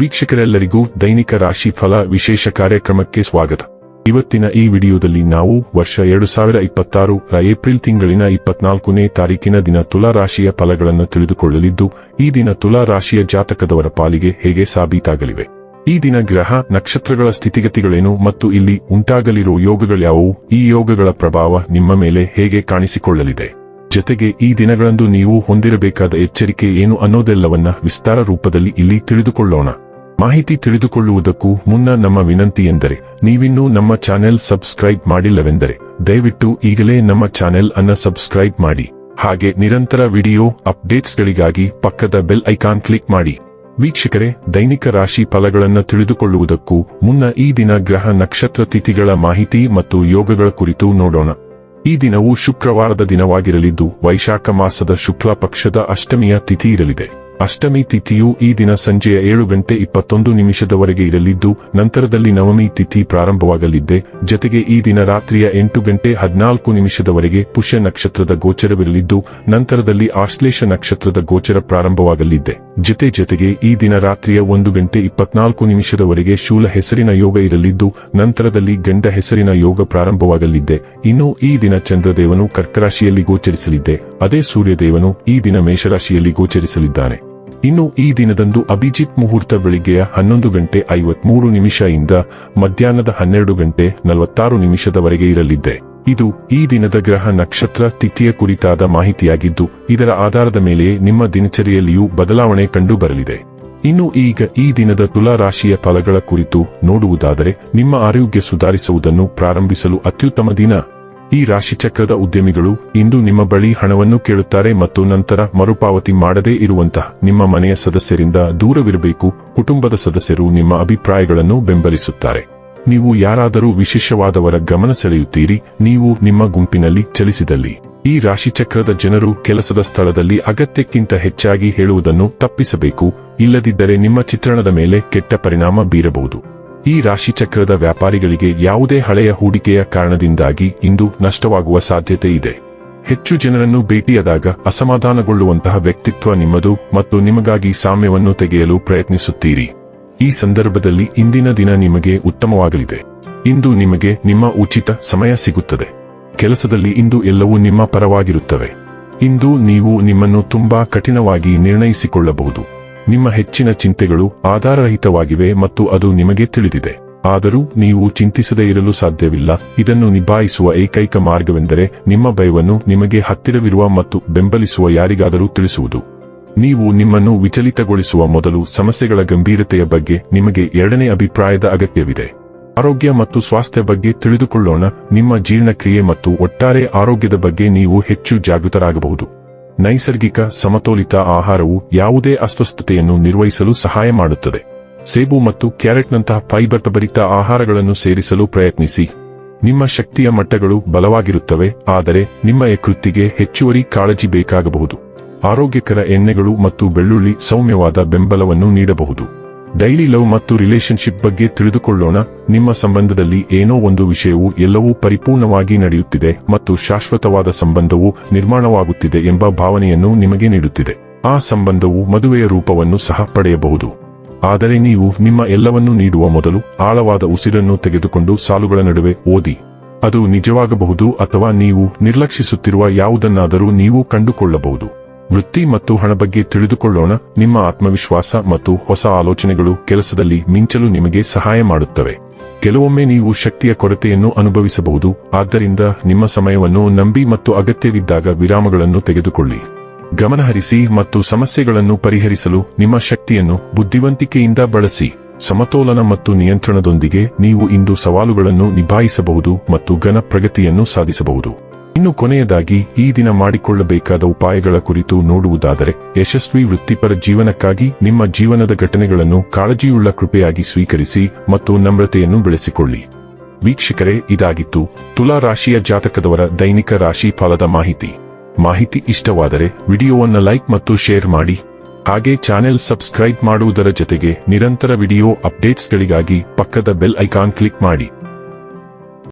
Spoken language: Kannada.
ವೀಕ್ಷಕರೆಲ್ಲರಿಗೂ ದೈನಿಕ ರಾಶಿ ಫಲ ವಿಶೇಷ ಕಾರ್ಯಕ್ರಮಕ್ಕೆ ಸ್ವಾಗತ. ಇವತ್ತಿನ ಈ ವಿಡಿಯೋದಲ್ಲಿ ನಾವು ವರ್ಷ 2026 ಏಪ್ರಿಲ್ ತಿಂಗಳಿನ 24ನೇ ತಾರೀಕಿನ ದಿನ ತುಲಾ ರಾಶಿಯ ಫಲಗಳನ್ನು ತಿಳಿದುಕೊಳ್ಳಲಿದ್ದು, ಈ ದಿನ ತುಲಾ ರಾಶಿಯ ಜಾತಕದವರ ಪಾಲಿಗೆ ಹೇಗೆ ಸಾಬೀತಾಗಲಿವೆ, ಈ ದಿನ ಗ್ರಹ ನಕ್ಷತ್ರಗಳ ಸ್ಥಿತಿಗತಿಗಳೇನು ಮತ್ತು ಇಲ್ಲಿ ಉಂಟಾಗಲಿರುವ ಯೋಗಗಳ್ಯಾವುವು, ಈ ಯೋಗಗಳ ಪ್ರಭಾವ ನಿಮ್ಮ ಮೇಲೆ ಹೇಗೆ ಕಾಣಿಸಿಕೊಳ್ಳಲಿದೆ, ಜೊತೆಗೆ ಈ ದಿನಗಳಂದು ನೀವು ಹೊಂದಿರಬೇಕಾದ ಎಚ್ಚರಿಕೆ ಏನು ಅನ್ನೋದೆಲ್ಲವನ್ನ ವಿಸ್ತಾರ ರೂಪದಲ್ಲಿ ಇಲ್ಲಿ ತಿಳಿದುಕೊಳ್ಳೋಣ. ಮಾಹಿತಿ ತಿಳಿದುಕೊಳ್ಳುವುದಕ್ಕೂ ಮುನ್ನ ನಮ್ಮ ವಿನಂತಿ ಎಂದರೆ, ನೀವಿನ್ನೂ ನಮ್ಮ ಚಾನೆಲ್ ಸಬ್ಸ್ಕ್ರೈಬ್ ಮಾಡಿಲ್ಲವೆಂದರೆ ದಯವಿಟ್ಟು ಈಗಲೇ ನಮ್ಮ ಚಾನೆಲ್ ಅನ್ನು ಸಬ್ಸ್ಕ್ರೈಬ್ ಮಾಡಿ. ಹಾಗೆ ನಿರಂತರ ವಿಡಿಯೋ ಅಪ್ಡೇಟ್ಸ್ಗಳಿಗಾಗಿ ಪಕ್ಕದ ಬೆಲ್ ಐಕಾನ್ ಕ್ಲಿಕ್ ಮಾಡಿ. ವೀಕ್ಷಕರೇ, ದೈನಿಕ ರಾಶಿ ಫಲಗಳನ್ನು ತಿಳಿದುಕೊಳ್ಳುವುದಕ್ಕೂ ಮುನ್ನ ಈ ದಿನ ಗ್ರಹ ನಕ್ಷತ್ರ ತಿಥಿಗಳ ಮಾಹಿತಿ ಮತ್ತು ಯೋಗಗಳ ಕುರಿತು ನೋಡೋಣ. ಈ ದಿನವು ಶುಕ್ರವಾರದ ದಿನವಾಗಿರಲಿದ್ದು, ವೈಶಾಖ ಮಾಸದ ಶುಕ್ಲ ಪಕ್ಷದ ಅಷ್ಟಮಿಯ ತಿಥಿ ಇರಲಿದೆ. ಅಷ್ಟಮಿ ತಿಥಿಯು ಈ ದಿನ ಸಂಜೆಯ 7:21 ಇರಲಿದ್ದು, ನಂತರದಲ್ಲಿ ನವಮಿ ತಿಥಿ ಪ್ರಾರಂಭವಾಗಲಿದೆ. ಜೊತೆಗೆ ಈ ದಿನ ರಾತ್ರಿಯ 8:14 ಪುಷ್ಯ ನಕ್ಷತ್ರದ ಗೋಚರವಿರಲಿದ್ದು, ನಂತರದಲ್ಲಿ ಆಶ್ಲೇಷ ನಕ್ಷತ್ರದ ಗೋಚರ ಪ್ರಾರಂಭವಾಗಲಿದೆ. ಜೊತೆಗೆ ಈ ದಿನ ರಾತ್ರಿಯ 1:24 ಶೂಲ ಹೆಸರಿನ ಯೋಗ ಇರಲಿದ್ದು, ನಂತರದಲ್ಲಿ ಗಂಡ ಹೆಸರಿನ ಯೋಗ ಪ್ರಾರಂಭವಾಗಲಿದೆ. ಇನ್ನು ಈ ದಿನ ಚಂದ್ರದೇವನು ಕರ್ಕರಾಶಿಯಲ್ಲಿ ಗೋಚರಿಸಲಿದೆ. ಅದೇ ಸೂರ್ಯದೇವನು ಈ ದಿನ ಮೇಷರಾಶಿಯಲ್ಲಿ ಗೋಚರಿಸಲಿದ್ದಾನೆ. ಇನ್ನು ಈ ದಿನದಂದು ಅಭಿಜಿತ್ ಮುಹೂರ್ತ ಬೆಳಿಗ್ಗೆಯ 11:53 ಇಂದ ಮಧ್ಯಾಹ್ನದ 12:46 ಇರಲಿದೆ. ಇದು ಈ ದಿನದ ಗ್ರಹ ನಕ್ಷತ್ರ ತಿಥಿಯ ಕುರಿತಾದ ಮಾಹಿತಿಯಾಗಿದ್ದು, ಇದರ ಆಧಾರದ ಮೇಲೆ ನಿಮ್ಮ ದಿನಚರಿಯಲ್ಲಿಯೂ ಬದಲಾವಣೆ ಕಂಡು ಬರಲಿದೆ. ಇನ್ನು ಈಗ ಈ ದಿನದ ತುಲಾ ರಾಶಿಯ ಫಲಗಳ ಕುರಿತು ನೋಡುವುದಾದರೆ, ನಿಮ್ಮ ಆರೋಗ್ಯ ಸುಧಾರಿಸುವುದನ್ನು ಪ್ರಾರಂಭಿಸಲು ಅತ್ಯುತ್ತಮ ದಿನ. ಈ ರಾಶಿಚಕ್ರದ ಉದ್ಯಮಿಗಳು ಇಂದು ನಿಮ್ಮ ಬಳಿ ಹಣವನ್ನು ಕೇಳುತ್ತಾರೆ ಮತ್ತು ನಂತರ ಮರುಪಾವತಿ ಮಾಡದೇ ಇರುವಂತಹ ನಿಮ್ಮ ಮನೆಯ ಸದಸ್ಯರಿಂದ ದೂರವಿರಬೇಕು. ಕುಟುಂಬದ ಸದಸ್ಯರು ನಿಮ್ಮ ಅಭಿಪ್ರಾಯಗಳನ್ನು ಬೆಂಬಲಿಸುತ್ತಾರೆ. ನೀವು ಯಾರಾದರೂ ವಿಶೇಷವಾದವರ ಗಮನ ಸೆಳೆಯುತ್ತೀರಿ. ನೀವು ನಿಮ್ಮ ಗುಂಪಿನಲ್ಲಿ ಚಲಿಸಿದಲ್ಲಿ ಈ ರಾಶಿಚಕ್ರದ ಜನರು ಕೆಲಸದ ಸ್ಥಳದಲ್ಲಿ ಅಗತ್ಯಕ್ಕಿಂತ ಹೆಚ್ಚಾಗಿ ಹೇಳುವುದನ್ನು ತಪ್ಪಿಸಬೇಕು. ಇಲ್ಲದಿದ್ದರೆ ನಿಮ್ಮ ಚಿತ್ರಣದ ಮೇಲೆ ಕೆಟ್ಟ ಪರಿಣಾಮ ಬೀರಬಹುದು. ಈ ರಾಶಿಚಕ್ರದ ವ್ಯಾಪಾರಿಗಳಿಗೆ ಯಾವುದೇ ಹಳೆಯ ಹೂಡಿಕೆಯ ಕಾರಣದಿಂದಾಗಿ ಇಂದು ನಷ್ಟವಾಗುವ ಸಾಧ್ಯತೆ ಇದೆ. ಹೆಚ್ಚು ಜನರನ್ನು ಭೇಟಿಯಾದಾಗ ಅಸಮಾಧಾನಗೊಳ್ಳುವಂತಹ ವ್ಯಕ್ತಿತ್ವ ನಿಮ್ಮದು ಮತ್ತು ನಿಮಗಾಗಿ ಸಾಮ್ಯವನ್ನು ತೆಗೆಯಲು ಪ್ರಯತ್ನಿಸುತ್ತೀರಿ. ಈ ಸಂದರ್ಭದಲ್ಲಿ ಇಂದಿನ ದಿನ ನಿಮಗೆ ಉತ್ತಮವಾಗಲಿದೆ. ಇಂದು ನಿಮಗೆ ನಿಮ್ಮ ಉಚಿತ ಸಮಯ ಸಿಗುತ್ತದೆ. ಕೆಲಸದಲ್ಲಿ ಇಂದು ಎಲ್ಲವೂ ನಿಮ್ಮ ಪರವಾಗಿರುತ್ತವೆ. ಇಂದು ನೀವು ನಿಮ್ಮನ್ನು ತುಂಬಾ ಕಠಿಣವಾಗಿ ನಿರ್ಣಯಿಸಿಕೊಳ್ಳಬಹುದು. ನಿಮ್ಮ ಹೆಚ್ಚಿನ ಚಿಂತೆಗಳು ಆಧಾರರಹಿತವಾಗಿವೆ ಮತ್ತು ಅದು ನಿಮಗೆ ತಿಳಿದಿದೆ. ಆದರೂ ನೀವು ಚಿಂತಿಸದೇ ಇರಲು ಸಾಧ್ಯವಿಲ್ಲ. ಇದನ್ನು ನಿಭಾಯಿಸುವ ಏಕೈಕ ಮಾರ್ಗವೆಂದರೆ ನಿಮ್ಮ ಭಯವನ್ನು ನಿಮಗೆ ಹತ್ತಿರವಿರುವ ಮತ್ತು ಬೆಂಬಲಿಸುವ ಯಾರಿಗಾದರೂ ತಿಳಿಸುವುದು. ನೀವು ನಿಮ್ಮನ್ನು ವಿಚಲಿತಗೊಳಿಸುವ ಮೊದಲು ಸಮಸ್ಯೆಗಳ ಗಂಭೀರತೆಯ ಬಗ್ಗೆ ನಿಮಗೆ ಎರಡನೇ ಅಭಿಪ್ರಾಯದ ಅಗತ್ಯವಿದೆ. ಆರೋಗ್ಯ ಮತ್ತು ಸ್ವಾಸ್ಥ್ಯ ಬಗ್ಗೆ ತಿಳಿದುಕೊಳ್ಳೋಣ. ನಿಮ್ಮ ಜೀರ್ಣಕ್ರಿಯೆ ಮತ್ತು ಒಟ್ಟಾರೆ ಆರೋಗ್ಯದ ಬಗ್ಗೆ ನೀವು ಹೆಚ್ಚು ಜಾಗೃತರಾಗಬಹುದು. ನೈಸರ್ಗಿಕ ಸಮತೋಲಿತ ಆಹಾರವು ಯಾವುದೇ ಅಸ್ವಸ್ಥತೆಯನ್ನು ನಿರ್ವಹಿಸಲು ಸಹಾಯ ಮಾಡುತ್ತದೆ. ಸೇಬು ಮತ್ತು ಕ್ಯಾರೆಟ್ನಂತಹ ಫೈಬರ್ ಭರಿತ ಆಹಾರಗಳನ್ನು ಸೇರಿಸಲು ಪ್ರಯತ್ನಿಸಿ. ನಿಮ್ಮ ಶಕ್ತಿಯ ಮಟ್ಟಗಳು ಬಲವಾಗಿರುತ್ತವೆ, ಆದರೆ ನಿಮ್ಮ ಯಕೃತ್ತಿಗೆ ಹೆಚ್ಚುವರಿ ಕಾಳಜಿ ಬೇಕಾಗಬಹುದು. ಆರೋಗ್ಯಕರ ಎಣ್ಣೆಗಳು ಮತ್ತು ಬೆಳ್ಳುಳ್ಳಿ ಸೌಮ್ಯವಾದ ಬೆಂಬಲವನ್ನು ನೀಡಬಹುದು. ಡೈಲಿ ಲವ್ ಮತ್ತು ರಿಲೇಶನ್ಶಿಪ್ ಬಗ್ಗೆ ತಿಳಿದುಕೊಳ್ಳೋಣ. ನಿಮ್ಮ ಸಂಬಂಧದಲ್ಲಿ ಏನೋ ಒಂದು ವಿಷಯವು ಎಲ್ಲವೂ ಪರಿಪೂರ್ಣವಾಗಿ ನಡೆಯುತ್ತಿದೆ ಮತ್ತು ಶಾಶ್ವತವಾದ ಸಂಬಂಧವು ನಿರ್ಮಾಣವಾಗುತ್ತಿದೆ ಎಂಬ ಭಾವನೆಯನ್ನು ನಿಮಗೆ ನೀಡುತ್ತಿದೆ. ಆ ಸಂಬಂಧವು ಮದುವೆಯ ರೂಪವನ್ನು ಸಹ ಪಡೆಯಬಹುದು. ಆದರೆ ನೀವು ನಿಮ್ಮ ಎಲ್ಲವನ್ನೂ ನೀಡುವ ಮೊದಲು ಆಳವಾದ ಉಸಿರನ್ನು ತೆಗೆದುಕೊಂಡು ಸಾಲುಗಳ ನಡುವೆ ಓದಿ. ಅದು ನಿಜವಾಗಬಹುದು ಅಥವಾ ನೀವು ನಿರ್ಲಕ್ಷಿಸುತ್ತಿರುವ ಯಾವುದನ್ನಾದರೂ ನೀವು ಕಂಡುಕೊಳ್ಳಬಹುದು. ವೃತ್ತಿ ಮತ್ತು ಹಣ ಬಗ್ಗೆ ತಿಳಿದುಕೊಳ್ಳೋಣ. ನಿಮ್ಮ ಆತ್ಮವಿಶ್ವಾಸ ಮತ್ತು ಹೊಸ ಆಲೋಚನೆಗಳು ಕೆಲಸದಲ್ಲಿ ಮಿಂಚಲು ನಿಮಗೆ ಸಹಾಯ ಮಾಡುತ್ತವೆ. ಕೆಲವೊಮ್ಮೆ ನೀವು ಶಕ್ತಿಯ ಕೊರತೆಯನ್ನು ಅನುಭವಿಸಬಹುದು. ಆದ್ದರಿಂದ ನಿಮ್ಮ ಸಮಯವನ್ನು ನಂಬಿ ಮತ್ತು ಅಗತ್ಯವಿದ್ದಾಗ ವಿರಾಮಗಳನ್ನು ತೆಗೆದುಕೊಳ್ಳಿ. ಗಮನಹರಿಸಿ ಮತ್ತು ಸಮಸ್ಯೆಗಳನ್ನು ಪರಿಹರಿಸಲು ನಿಮ್ಮ ಶಕ್ತಿಯನ್ನು ಬುದ್ಧಿವಂತಿಕೆಯಿಂದ ಬಳಸಿ. ಸಮತೋಲನ ಮತ್ತು ನಿಯಂತ್ರಣದೊಂದಿಗೆ ನೀವು ಇಂದು ಸವಾಲುಗಳನ್ನು ನಿಭಾಯಿಸಬಹುದು ಮತ್ತು ಘನ ಪ್ರಗತಿಯನ್ನು ಸಾಧಿಸಬಹುದು. ಇನ್ನು ಕೊನೆಯದಾಗಿ ಈ ದಿನ ಮಾಡಿಕೊಳ್ಳಬೇಕಾದ ಉಪಾಯಗಳ ಕುರಿತು ನೋಡುವುದಾದರೆ, ಯಶಸ್ವಿ ವೃತ್ತಿಪರ ಜೀವನಕ್ಕಾಗಿ ನಿಮ್ಮ ಜೀವನದ ಘಟನೆಗಳನ್ನು ಕಾಳಜಿಯುಳ್ಳ ಕೃಪೆಯಾಗಿ ಸ್ವೀಕರಿಸಿ ಮತ್ತು ನಮ್ರತೆಯನ್ನು ಬೆಳೆಸಿಕೊಳ್ಳಿ. ವೀಕ್ಷಕರೇ, ಇದಾಗಿತ್ತು ತುಲಾ ರಾಶಿಯ ಜಾತಕದವರ ದೈನಿಕ ರಾಶಿ ಫಲದ ಮಾಹಿತಿ ಇಷ್ಟವಾದರೆ ವಿಡಿಯೋವನ್ನು ಲೈಕ್ ಮತ್ತು ಶೇರ್ ಮಾಡಿ. ಹಾಗೆ ಚಾನೆಲ್ ಸಬ್ಸ್ಕ್ರೈಬ್ ಮಾಡುವುದರ ಜೊತೆಗೆ ನಿರಂತರ ವಿಡಿಯೋ ಅಪ್ಡೇಟ್ಸ್ಗಳಿಗಾಗಿ ಪಕ್ಕದ ಬೆಲ್ ಐಕಾನ್ ಕ್ಲಿಕ್ ಮಾಡಿ.